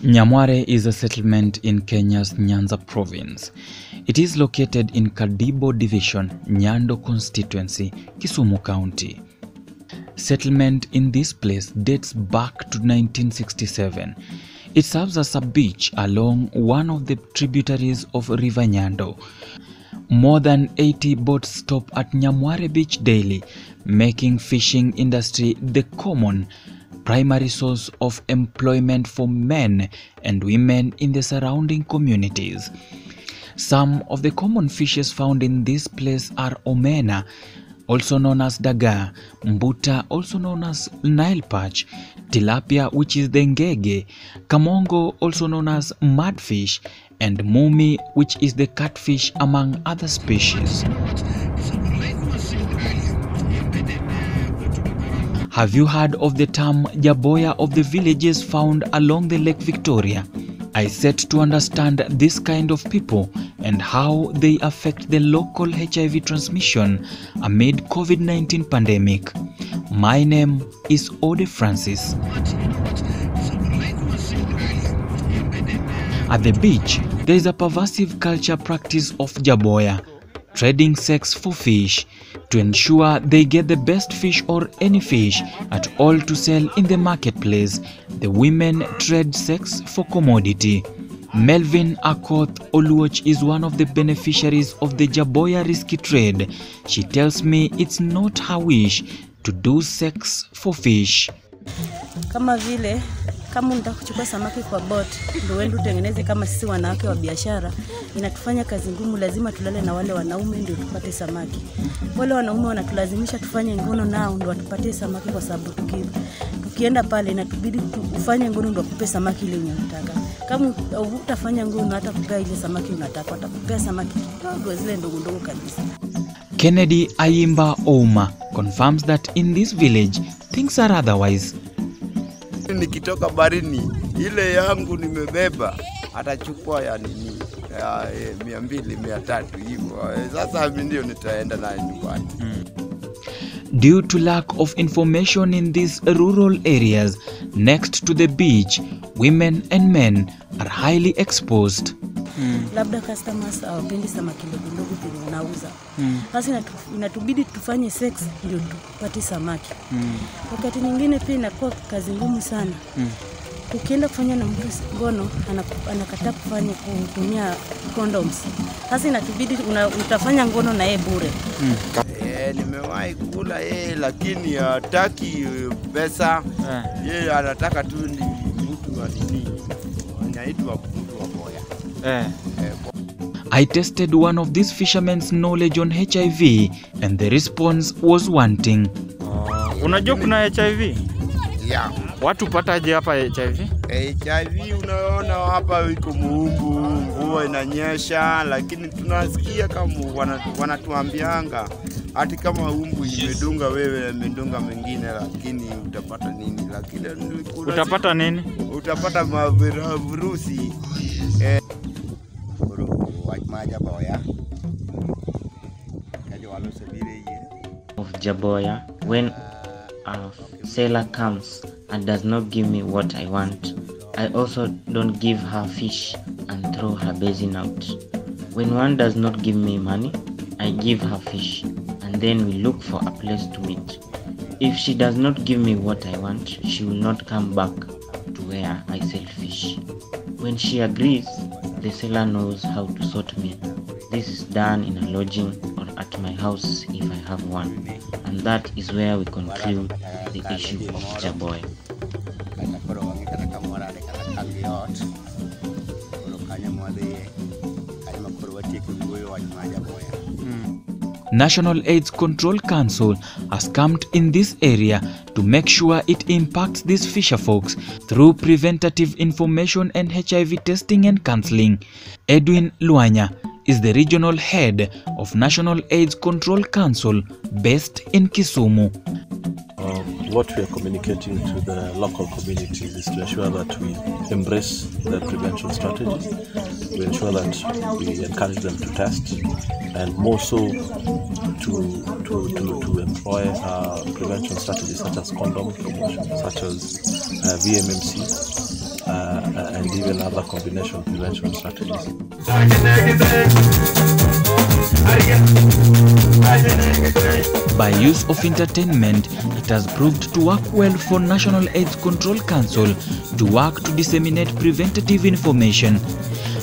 Nyamware is a settlement in Kenya's Nyanza province. It is located in Kadibo Division, Nyando constituency, Kisumu County. Settlement in this place dates back to 1967. It serves as a beach along one of the tributaries of River Nyando. More than 80 boats stop at Nyamware beach daily, making fishing industry the common primary source of employment for men and women in the surrounding communities. Some of the common fishes found in this place are omena, also known as daga, mbuta, also known as Nile perch, tilapia, which is the ngege, kamongo, also known as mudfish, and mumi, which is the catfish, among other species. Have you heard of the term Jaboya of the villages found along the Lake Victoria? I set to understand this kind of people and how they affect the local HIV transmission amid COVID-19 pandemic. My name is Ode Francis. At the beach, there is a pervasive culture practice of Jaboya, trading sex for fish, to ensure they get the best fish or any fish at all to sell in the marketplace. The women trade sex for commodity. Melvin Akoth Oluoch is one of the beneficiaries of the Jaboya risky trade. She tells me it's not her wish to do sex for fish. Kama unataka kuchukua samaki kwa boat ndio uende utengeneze, kama sisi wanawake wa biashara inatufanya kazi ngumu, lazima tulale na wale wanaume ndio tupate samaki. Wale wanaume wanatulazimisha tufanye ngono nao ndio watupatie samaki, kwa sababu tukienda pale inatubidi ufanye ngono ndio kupe samaki ile unataka. Kama utafanya ngono hata kupea ile samaki unataka, atakupea samaki kidogo zile ndogo ndogo kabisa. Kennedy Ayimba Ouma confirms that in this village things are otherwise. Nikitoka barini ile yangu nimebeba atachukua ya nini ya 200 300 hivyo. Sasa ndio nitaenda na nyumbani. Due to lack of information in these rural areas next to the beach, women and men are highly exposed. Labda customers hawapendi samaki ndogo penye unauza. Sasa inatubidi tufanye sex ndio tupate samaki. Wakati nyingine pia inakuwa kazi ngumu sana. Ukienda kufanya na mtu ngono anakataa kufanya kutumia condoms. Sasa inatubidi utafanya ngono na yeye bure. Nimewahi kula lakini hataki pesa. Yeye anataka tu ni mtu wa nini. Anaitwa mtu wa boya. I tested one of these fishermen's knowledge on HIV and the response was wanting. Unajua kuna HIV? Yeah. Watu pataje hapa HIV? HIV unaona hapa iko muumbu, mvua inanyesha, lakini tunasikia kama wanatuambianga ati kama umbu imedunga wewe imedunga mwingine, lakini utapata nini? Lakini utapata nini? Utapata virusi. Of Jaboya, when a seller comes and does not give me what I want, I also don't give her fish and throw her basin out. When one does not give me money, I give her fish and then we look for a place to meet. If she does not give me what I want, she will not come back to where I sell fish. When she agrees, the seller knows how to sort me. This is done in a lodging or at my house if I have one. And that is where we conclude the issue of Jaboya. National AIDS Control Council has camped in this area to make sure it impacts these fisher folks through preventative information and HIV testing and counseling. Edwin Luanya is the regional head of National AIDS Control Council based in Kisumu. What we are communicating to the local communities is to ensure that we embrace the prevention strategies, to ensure that we encourage them to test, and more so to employ prevention strategies such as condom promotion, such as VMMC, and even other combination prevention strategies. By use of entertainment, it has proved to work well for National AIDS Control Council to work to disseminate preventative information.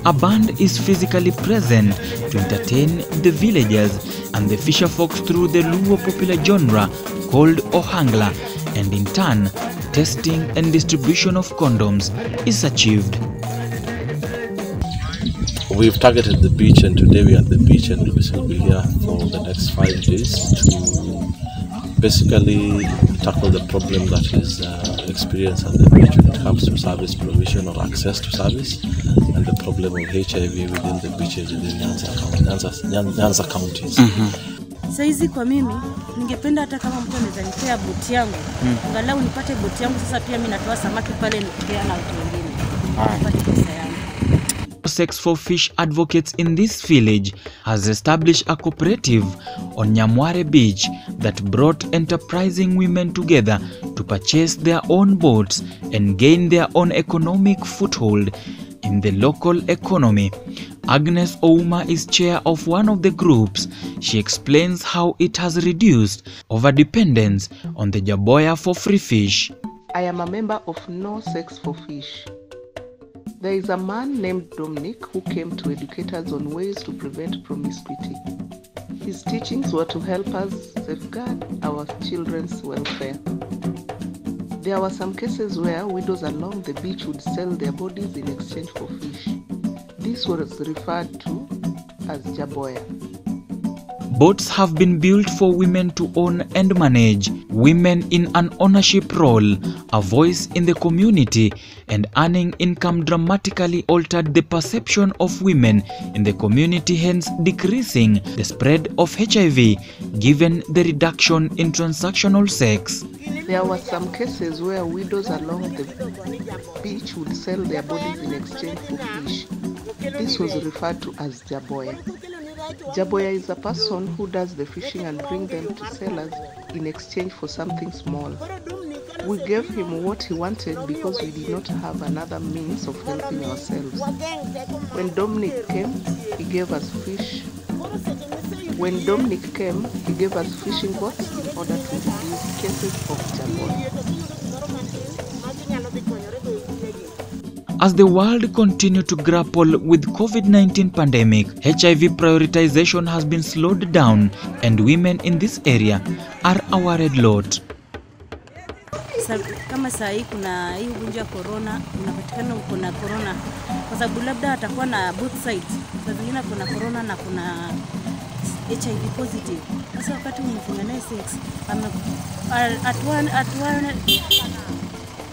A band is physically present to entertain the villagers and the fisher folks through the Luo popular genre called Ohangla, and in turn, testing and distribution of condoms is achieved. We've targeted the beach, and today we are at the beach, and we'll be here for the next 5 days to basically tackle the problem that is experienced at the beach when it comes to service provision or access to service, and the problem of HIV within the beaches within Nyanza counties. Saizi kwa mimi ningependa hata kama mtu anaweza nipea boti yangu, angalau nipate boti yangu, sasa pia mimi natoa samaki pale nikipea na watu wengine. Nipate pesa yangu. Sex for Fish advocates in this village has established a cooperative on Nyamware beach that brought enterprising women together to purchase their own boats and gain their own economic foothold in the local economy. Agnes Ouma is chair of one of the groups. She explains how it has reduced overdependence on the Jaboya for free fish. I am a member of No Sex for Fish. There is a man named Dominic who came to educate us on ways to prevent promiscuity. His teachings were to help us safeguard our children's welfare. There were some cases where widows along the beach would sell their bodies in exchange for fish. This was referred to as Jaboya. Boats have been built for women to own and manage, women in an ownership role, a voice in the community, and earning income dramatically altered the perception of women in the community, hence decreasing the spread of HIV, given the reduction in transactional sex. There were some cases where widows along the beach would sell their bodies in exchange for fish. This was referred to as Jaboya. Jaboya is a person who does the fishing and bring them to sellers in exchange for something small. We gave him what he wanted because we did not have another means of helping ourselves. When Dominic came, he gave us fish. When Dominic came, he gave us fishing boats in order to reduce cases of Jaboya. As the world continues to grapple with COVID-19 pandemic, HIV prioritization has been slowed down, and women in this area are a worried lot. Kama saa hii kuna hii ugonjwa corona, unapatikana uko na corona kwa sababu labda atakuwa na both sides. Saa zingine kuna corona na kuna HIV positive. Sasa wakati unafanya naye sex,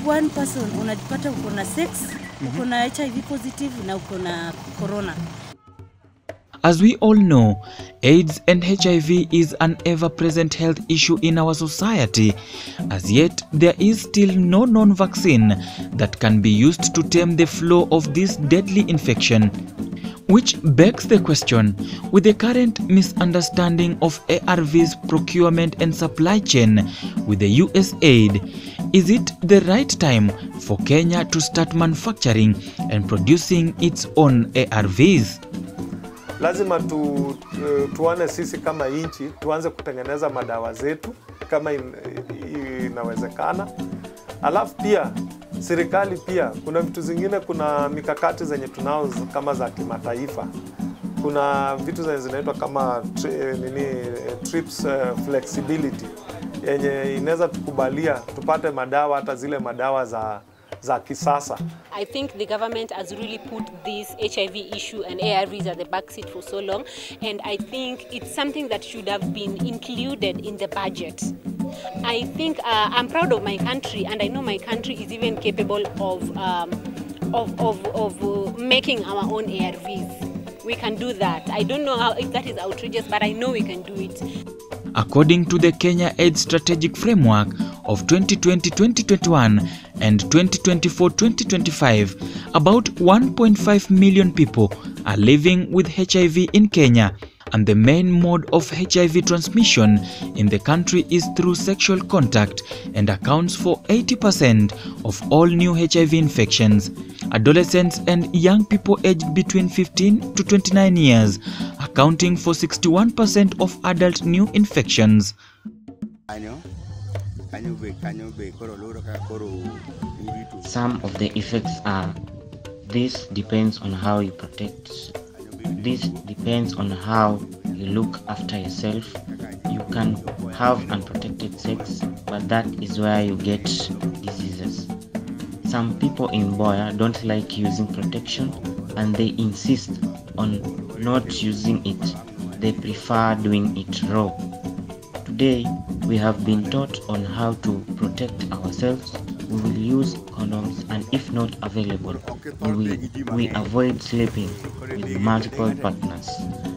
one person unajipata uko na sex, uko na HIV positive na uko na corona. As we all know, AIDS and HIV is an ever-present health issue in our society. As yet, there is still no known vaccine that can be used to tame the flow of this deadly infection. Which begs the question, with the current misunderstanding of ARVs procurement and supply chain with the US aid, is it the right time for Kenya to start manufacturing and producing its own ARVs? Lazima tuone sisi kama inchi, tuanze kutengeneza madawa zetu kama inawezekana. Alafu pia serikali pia kuna vitu zingine, kuna mikakati zenye tunao kama za kimataifa. Kuna vitu zenye zinaitwa kama TRIPS flexibility yenye inaweza tukubalia tupate madawa, hata zile madawa za kisasa. I think the government has really put this HIV issue and ARVs at the back seat for so long, and I think it's something that should have been included in the budget. I think I'm proud of my country, and I know my country is even capable of making our own ARVs. We can do that. I don't know if that is outrageous, but I know we can do it. According to the Kenya AIDS Strategic Framework of 2020-2021 and 2024-2025, about 1.5 million people are living with HIV in Kenya, and the main mode of HIV transmission in the country is through sexual contact and accounts for 80% of all new HIV infections. adolescents and young people aged between 15 to 29 years, accounting for 61% of adult new infections. Some of the effects are: this depends on how you protect. This depends on how you look after yourself. You can have unprotected sex, but that is where you get diseases. Some people in Boya don't like using protection and they insist on not using it. They prefer doing it raw. Today, we have been taught on how to protect ourselves. We will use condoms, and if not available, we avoid sleeping with multiple partners.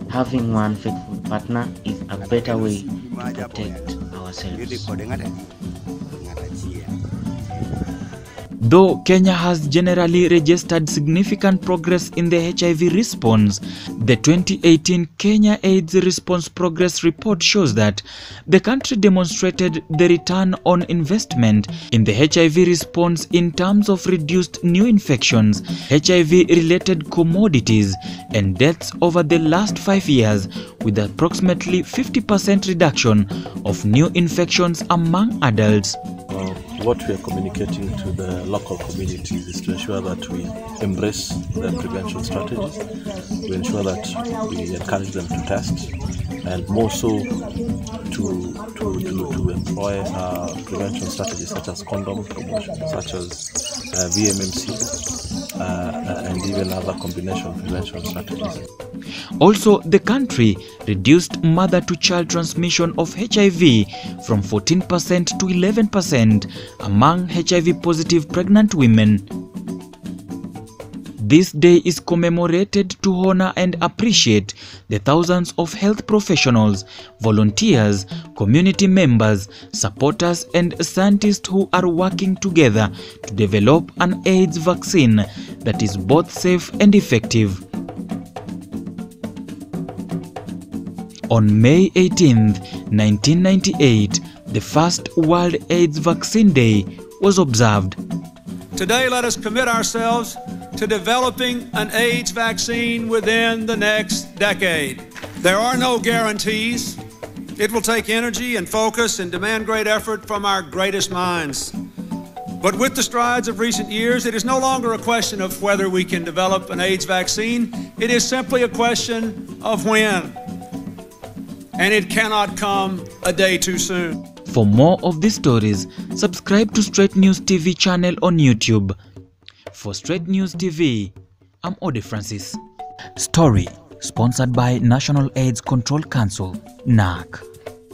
Having one faithful partner is a better way to protect ourselves. Though Kenya has generally registered significant progress in the HIV response, the 2018 Kenya AIDS Response Progress Report shows that the country demonstrated the return on investment in the HIV response in terms of reduced new infections, HIV-related commodities, and deaths over the last 5 years, with approximately 50% reduction of new infections among adults. What we are communicating to the local communities is to ensure that we embrace the prevention strategies, to ensure that we encourage them to test, and more so to employ prevention strategies such as condom promotion, such as VMMC, and even other combination prevention strategies. Also, the country reduced mother-to-child transmission of HIV from 14% to 11% among HIV-positive pregnant women. This day is commemorated to honor and appreciate the thousands of health professionals, volunteers, community members, supporters, and scientists who are working together to develop an AIDS vaccine that is both safe and effective. On May 18, 1998, the first World AIDS Vaccine Day was observed. Today, let us commit ourselves to developing an AIDS vaccine within the next decade. There are no guarantees. It will take energy and focus and demand great effort from our greatest minds. But with the strides of recent years, it is no longer a question of whether we can develop an AIDS vaccine. It is simply a question of when. And it cannot come a day too soon. For more of these stories, subscribe to Straight News TV channel on YouTube. For Straight News TV, I'm Ode Francis. Story sponsored by National AIDS Control Council, NAC.